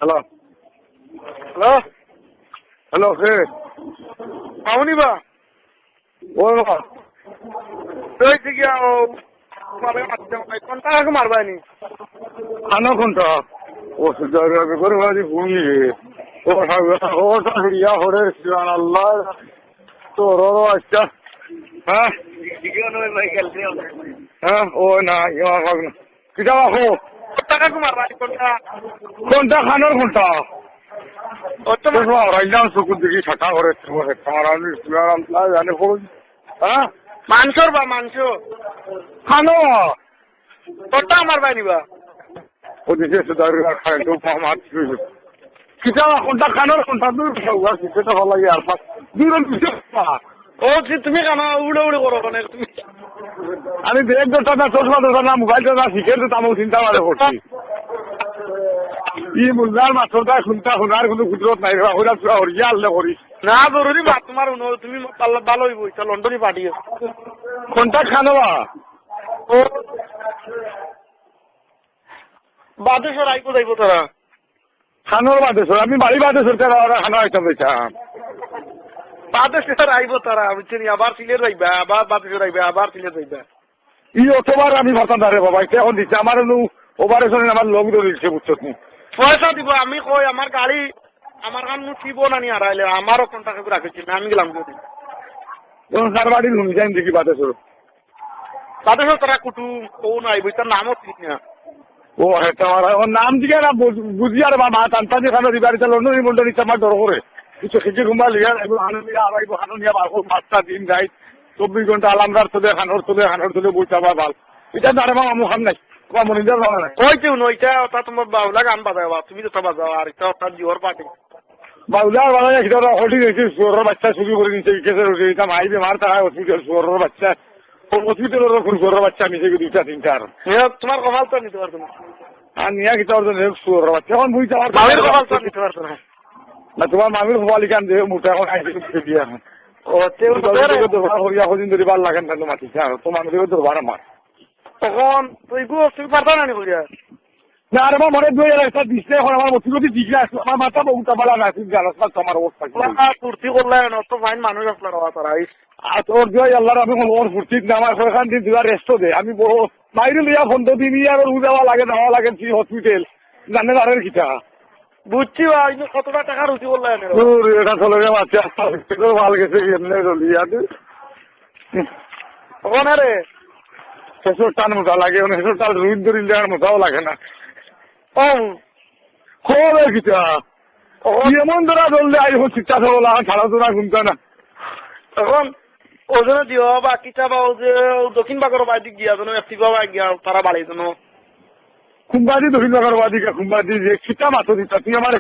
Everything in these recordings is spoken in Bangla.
হ্যালো হ্যালো হ্যালো কে মামুনি বা ও তুই থেকে কোন টাকা মারবানি খানো কোনটা ও সুজারে করে বাজি ভূমি ও ওটা ইয়া হরে সুবহান আল্লাহ তো রো আচ্ছা হ্যাঁ হ্যাঁ ও না ইয়া ভাগনা কিটা বাখো টাকা মারবানি কোনটা কোনটা খানোর কোনটা অত তো রাইলাম সুকুর দিকে ছাটা করে তোমার আমি সুবহান আল্লাহ জানে কোন হ্যাঁ মাংসর বা মাংস খানো কোনটা মারবানি বা ওদিকে সুদারে খায় তো মাছ কিটা কোনটা খানোর কোনটা দূর হওয়া সেটা ভালো লাগে আর পাঁচ দূর ও তুমি কেন উড়ে উড়ে করো মানে তুমি আমি ব্যাগ ধরতা না চশমা ধরতা না মোবাইল ধরতা শিখে তো তামো চিন্তা করে করছি ই মুল্লার মাছটা শুনতা শোনার কোনো কুদরত নাই ওরা পুরা হরিয়া আল্লাহ করি না জরুরি বা তোমার তুমি ভালো হইব এটা লন্ডনে পাঠিয়ে কোনটা খানোয়া ও বাদেশ্বর আইকো যাইব তারা খানোর বাদেশ্বর আমি বাড়ি বাদেশ্বর তারা ওরা খানো আইতাম বেচাম বাদেশ্বর আইব তারা বুঝছি আবার সিলেট যাইবা আবার বাদেশ্বর আইবা আবার সিলেট যাইবা ই অতবার আমি ভাবতাম দাঁড়ে বাবা এটা এখন দিচ্ছে আমার ওভারেশনে আমার লোক ধরেছে বুঝছো তুমি পয়সা দিব আমি কই আমার গাড়ি আমার কান দিব না নি হারাইলে আমারও কন্টাক্ট করে রাখেছি আমি গেলাম যদি তখন তার বাড়ি নুন যাই দেখি বাদেশ্বর বাদেশ্বর তারা কুটুম ও নাই বইতার নামও ঠিক না ও এটা আমার নাম দিকে না বুঝি আর মা টানটা যে খানো দিবারি চাল অন্য মন্ডল দিচ্ছে আমার ডর করে কিছু খেতে ঘুমা লিয়া আনন্দিয়া আড়াইব খানো নিয়ে বার পাঁচটা দিন গাই 24 ঘন্টা আলামদার তোলে খানোর তোলে বইতে আবার ভাল এটা দাঁড়ে মা আমু খান নাই তোমার মনিদার ভালো নাই কইতেও নইটা ওটা তোমার বাউলা গান বাজাবা তুমি তো বাজাও আর এটা ওটা জিওর পার্টি বাউলার বাবা একটা হটি গেছে সুরের বাচ্চা শুরু করে নিচ্ছে কেসের উঠে এটা মাই বেমার থাকা হসপিটাল সুরের বাচ্চা হসপিটালের কোন সুরের বাচ্চা মিশে দুইটা তিনটা আর তোমার কপাল তো নিতে পারতো না আর নিয়ে গেছে ওর জন্য সুরের বাচ্চা এখন বুঝতে মামির কপাল তো নিতে পারতো না না তোমার মামির কপালি কান দিয়ে মোটা এখন আইসে দিয়ে এখন ও তেও হরিয়া হদিন ধরে বার লাগেন না তোমার ঠিক আর তোমার মানুষের ধরবার আমার তখন তুই তুমি পারতা না নি করিয়া না আর আমার মনে দুই একটা দিচ্ছে এখন আমার মতিগতি দিকে আসলো আমার মাথা বহুত বালা না ঠিক জানাস না তোমার অবস্থা ফুর্তি করলে অত ফাইন মানুষ আসলো না তারা আর তোর দিয়ে আল্লাহর আমি ওর ফুর্তি না আমার ওখান দিয়ে দুবার রেস্ট দে আমি বড় মাইরে লিয়া 15 দিন আর উদাওয়া লাগে নেওয়া লাগে হসপিটাল জানে আর কিটা বুঝছি ভাই কতটা টাকা রুচি করলে এটা চলে যাবে আচ্ছা ভাল গেছে এমনি লিয়া তখন আরে হেসর টান মোটা লাগে হেসর টান রুইন ধরিলে আর মোটাও লাগে না ও খবর কিটা এমন ধরা ধরলে আই চিন্তা করবো ছাড়া তো না ঘুমতে না তখন ওজনে দিও বা কিতা বা যে দক্ষিণ বাগর বাড়ি গিয়া যেন একটি বাবা গিয়া তারা বাড়ি যেন খুম্বাদি দক্ষিণ বাগর বাদিকা খুম্বাদি যে খিতা মাথো দিতা তুই আমার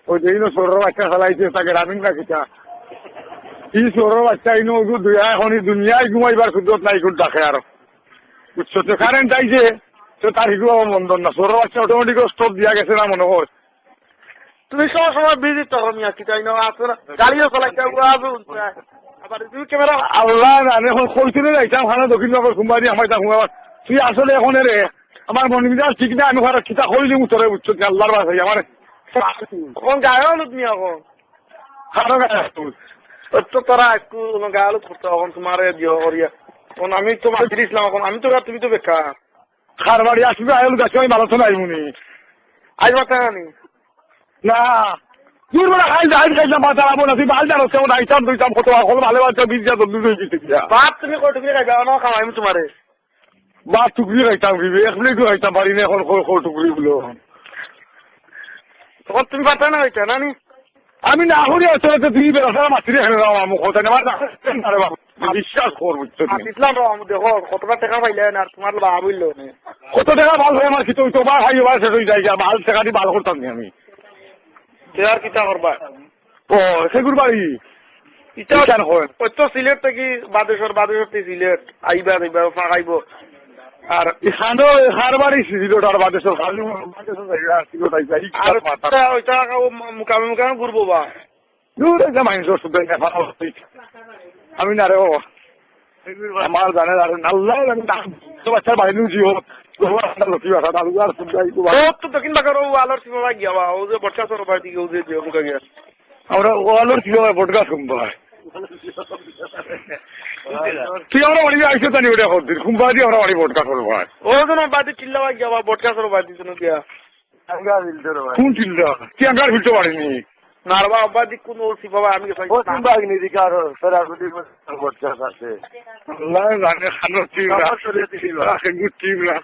ওই যে সৌর বাচ্চা ফেলাইছে তাকে রামিন না খিতা ই সৌর বাচ্চা ইনো দুয়া এখন দুনিয়ায় ঘুমাইবার সুযোগ নাই কোন ডাকে আর বুঝছো তো কারেন্ট আইছে তো তার হিগুলো বন্ধন না সৌর বাচ্চা অটোমেটিক স্টপ দিয়া গেছে না মনে কর তুমি সব সময় বিজি তখন কি তাই না আছে না গাড়িও চালাইতে আবার তুমি ক্যামেরা আল্লাহ জানে এখন কইছিলে যাইতাম খানা দক্ষিণ বাগর খুম্বাদি আমার তা ঘুমাবার তুই আসলে এখন রে আমার মন মিজাজ ঠিক না আমি ঘরে খিতা কইলি মুতরে বুঝছো আল্লাহর বাসাই আমার তখন গায়ে হলুদ নিয়ে এখন খানো গায়ে তো তোরা একটু গায়ে হলুদ করতে এখন তোমার দিও করিয়া তখন আমি তো মাছি দিয়েছিলাম এখন আমি তো তুমি তো বেকার খার বাড়ি আসবে আয়ল গাছে আমি ভালো তো নাই মুনি আজ মাথা আনি না দূর বেলা খাইলাম মাথা রাখবো না তুই ভাল জানো কেমন আইতাম দুইতাম কত হল ভালো বাচ্চা বীজ যা দন্দু হয়ে গেছে ভাত তুমি কয় টুকরি খাইবা না খাওয়াই আমি তোমারে বা টুকরি খাইতাম কি এক প্লেটও খাইতাম পারি না এখন টুকরি গুলো তখন তুমি পাতা না হইতা না নি আমি না করি আসলে তুই বেড়া মাছি রেখে দাও আমার কথা নেবার বিশ্বাস কর বুঝছো ইসলাম দেখো কতটা টাকা পাইলে আর তোমার বাবা বললো কত টাকা ভাল হয় আমার কিছু বার খাই বার শেষ হয়ে যায় ভাল টাকা দিয়ে ভাল করতাম আমি আর কিতা করবা ও সেগুর বাড়ি ওই তো সিলেট থেকে বাদেশ্বর থেকে সিলেট আইবা ফাঁকাইব আর এখানেও হার বাড়ি সিলেট আর বাদেশ্বর ওইটা মুকামে মুকামে ঘুরবো বা দূর একটা মানুষ আমি না রে আমার জানে আর আল্লাহ জানে তো বাচ্চার বাইরে জিও লক্ষ্মী বাসা আলু আর তো দক্ষিণ বাগার ও আলোর সীমা গিয়া বা ও যে বটকা সর বাড়ি দিকে ও যে মুখা গিয়া আমরা ওয়ালোর কি হয় বটগাছ কুম্বা তুই আমরা অনেক আইসে জানি ওটা করছিস কুম্বা দিয়ে আমরা অনেক বটগাছ করবো ও যেন বাড়ি চিল্লা গিয়া বা বটকা সর বাড়ি দিতে গিয়া কোন চিন্তা কি আঙ্গার ফিরতে পারিনি নারবা আব্বা দিক কোন ওর বাবা আমি আল্লাহ জানে খানোর চিমরা চিমরা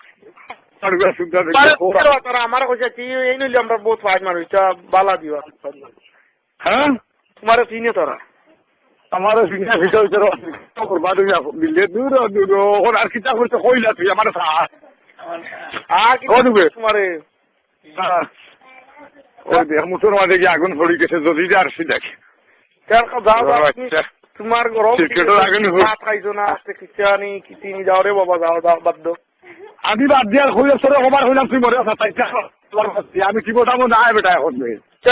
আমার কইছে কি এই নইলে আমরা বহুত ফাইট মারু এটা বালা দিবা হ্যাঁ তোমার চিনে তোরা আমার ভিতর করবা তুমি বিলে দূর দূর ওর আর কিতা করতে কইলা তুই আমার তোমারে ওই দেখ মুসুর মাঝে গিয়ে আগুন পড়ি গেছে যদি আসছি দেখ তোমার গরম ভাত খাইছো না আজকে খিচানি কিচিনি যাও রে বাবা যাও যাও বাদ দাও আমি বাদ দিয়ার হইলে তোরে কবার হইলাম তুই মরে আসা তাই আমি কি বলতাম না বেটা এখন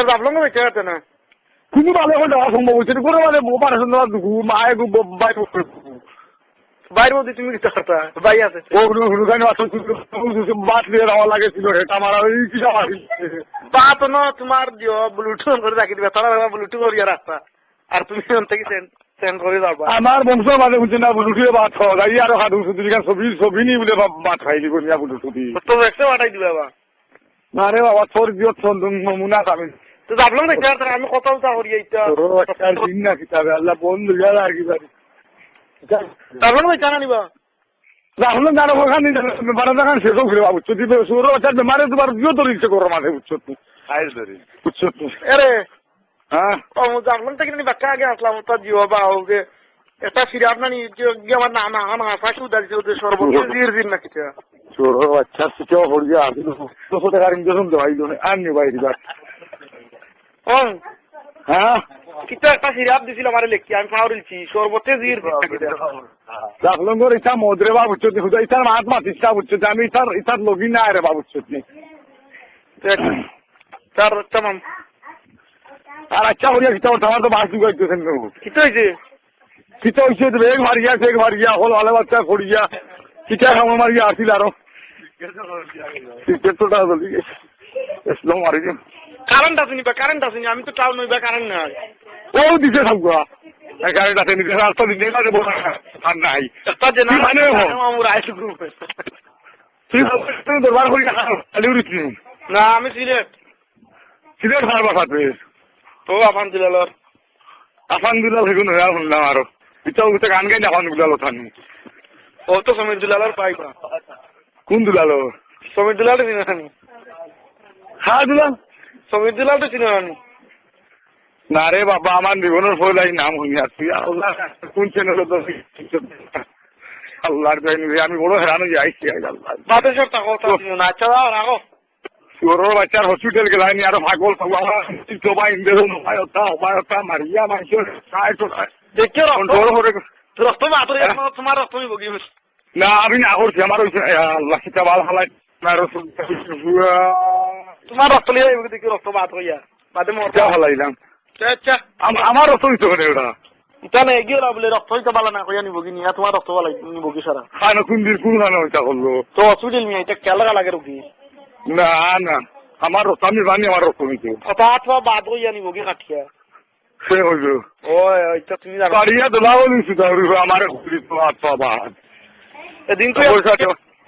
ভাবলাম না বেঁচে আছে না তুমি ভালো এখন দেওয়া সম্ভব হয়েছে করে মানে অপারেশন দেওয়া মায়ে বাইর মধ্যে তুমি কি করতা ভাই আছে বাদ দিয়ে দেওয়া লাগেছিল এটা মারা কি বাত ন তোমার ব্লুটুথ করে রাখি দিবে তারা ব্লুটুথ করিয়া রাস্তা আর তুমি থেকে সেন্ড করে যাবা আমার বংশের মাঝে বুঝছে না ব্লুটুথে ভাত খাওয়া যাই আরো খাদু ছবি ছবি নি বলে ভাত খাই দিব নিয়া ব্লুটুথি তো দেখতে পাঠাই দিবে বাবা না রে বাবা তোর দিও নমুনা আমি তো ভাবলাম না আমি কথা বলতে করি এইটা দিন না কিতাবে আল্লাহ বন্ধু গেল আর কি পারি তারপর ভাই জানা নিবা রাহুল জানো ওখানে বারো দেখান শেষ ঘুরে বাবু চুটি সৌর বাচ্চার বেমারে তোমার দিও তোর ইচ্ছে করো মাঝে বুঝছো তুই বুঝছো তুই আরে হ্যাঁ জানলাম থেকে বাচ্চা আগে আসলাম তার জিও বা যে এটা ফিরে আপনার আমার না না হাসি উদারিছে ওদের সর্বশেষ দিন না কিছু সৌর বাচ্চার শিখেও হরিয়া আসলো 200 টাকার ইঞ্জেকশন দেওয়াই আর নি বাইরে হ্যাঁ কিতা একটা সিরাপ দিছিল আমার লেখি আমি খাওয়ারিলছি সর্বতে জির দেখলাম তোর ইচ্ছা মদরে বা বুঝছো হুদা ইচ্ছার মাত মাত ইচ্ছা বুঝছো আমি ইচ্ছার লগি না রে বা বুঝছো তার তামাম আর আচ্ছা হরিয়া কিতা আমার তো বাস দুগাইতেছেন কিতা হয়েছে কিতা হয়েছে বেগ মারিয়া হল আলে বাচ্চা করিয়া কিতা খামো মারিয়া আসিল আরো ক্রিকেট তো জলদি এসলাম মারি কারেন্ট আসেনি আমি তো টাউন নইবা কারেন্ট নাই ও দিছে থাকুয়া কারেন্ট আসেনি রাস্তা দিনে না দেবো আর নাই তুই দরবার করি খালি উড়িস না আমি সিলেট খাওয়ার বাসাতে তো আফান দিলালর আফান দিলাল সেগুন হয়ে শুনলাম আরো ইচ্ছাও উঠে গান গাই আফান দিলাল ওখানে ও তো সমীর দুলালর পাইবা কোন দুলালো সমীর দুলাল চিনি হ্যাঁ দুলাল সমীর দুলাল তো চিনি না রে বাবা আমার জীবনের ফলাই নাম হইনি আসছি আল্লাহ কোন চ্যানেল আল্লাহর আমি বড় হেরানো যাইছি বাদের সব কথা না আচ্ছা দাও রাখো ছোট বাচ্চার হসপিটাল গেলাইনি আরো পাগল সবাই উপায়তা মারিয়া মানুষের রক্ত বাতরে তোমার রক্ত বগি না আমি না করছি আমার আল্লাহ কিতা ভালো হালাই তোমার রক্ত লিয়ে দেখি রক্ত বাত হইয়া বাদে মরতে হালাইলাম আচ্ছা আমার রক্ত দিতে পারে ওটা তাহলে এগিয়ে বলে রক্ত হইতে ভালো না কইয়া নিবগি নিয়া তোমার রক্ত ভালো নিবগি সারা খানো কোন দিন কোন খানো ওইটা করলো তো হসপিটাল নিয়ে এটা খেলা লাগে রুগী না না আমার রক্ত আমি জানি আমার রক্ত নিতে অথবা বাদ হইয়া নিবগি কাঠিয়া সে হইল ওই ওইটা তুমি জানো কারিয়া দোলাও নিছি তাহলে আমার খুলি তো আত্মা বাদ এদিন তো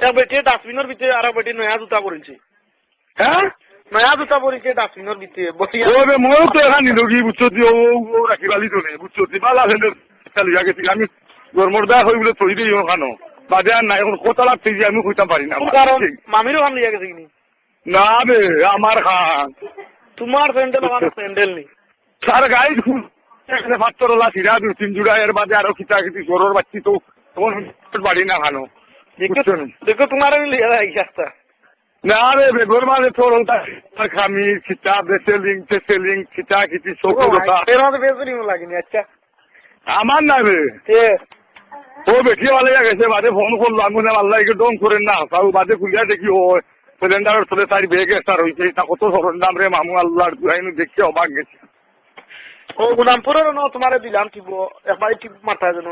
এক বেটে ডাস্টবিনের ভিতরে আর বেটে নয়া জুতা পরেছে হ্যাঁ নয়া জুতা পরেছে ডাস্টবিনের ভিতরে বসিয়া ওরে মই তো এখান নিলগি বুঝছো ও রাখি বালি তো নেই বুঝছো বালা ফেলে চালিয়া গেছি আমি গরমর দা হই বলে থই দিই ওখানো বাদে আর নাই এখন কত লাগছে যে আমি কইতাম পারি না মামিরও খান লিয়া গেছে কিনি না রে আমার খান তোমার স্যান্ডেল আমার স্যান্ডেল নেই সার গাই পাত্তরলা সিরা দু তিন জুড়া এর বাদে আরো খিতা খিতি গরুর বাচ্চি তো তখন বাড়ি না খানো দেখো তোমার আমি লিয়া রাখি রাস্তা না রে বেগর মানে তোর খামি খিতা বেসেলিং খিতা খিতি সব এর মধ্যে বেসেলিং লাগেনি আচ্ছা আমার না রে ও বেটি ভালো গেছে বাদে ফোন করলাম মনে আল্লাহ একে ডং করেন না তাও বাদে খুলিয়া দেখি ও সিলিন্ডারের তলে তার বেগ একটা রয়েছে তা কত সরঞ্জাম রে মামু আল্লাহর দুহাইনু দেখে অবাক গেছে ও গুলামপুরের ন তোমারে দিলাম কি একবার কি মাথা যেন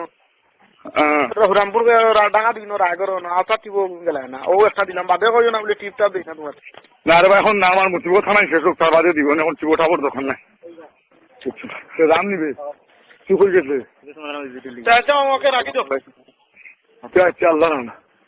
রঘুরামপুর ডাকা দিন রায়গর না আচ্ছা টিপ গেলে না ও একটা দিলাম বাদে কইও না বলে টিপটা দিই না তোমার না রে ভাই এখন না আমার টিপো থানায় শেষ হোক তার বাদে দিব না এখন টিপো ঠাবর দোকান নাই সে দাম নিবে কি করে গেছে আমাকে রাখি দাও আচ্ছা আল্লাহ না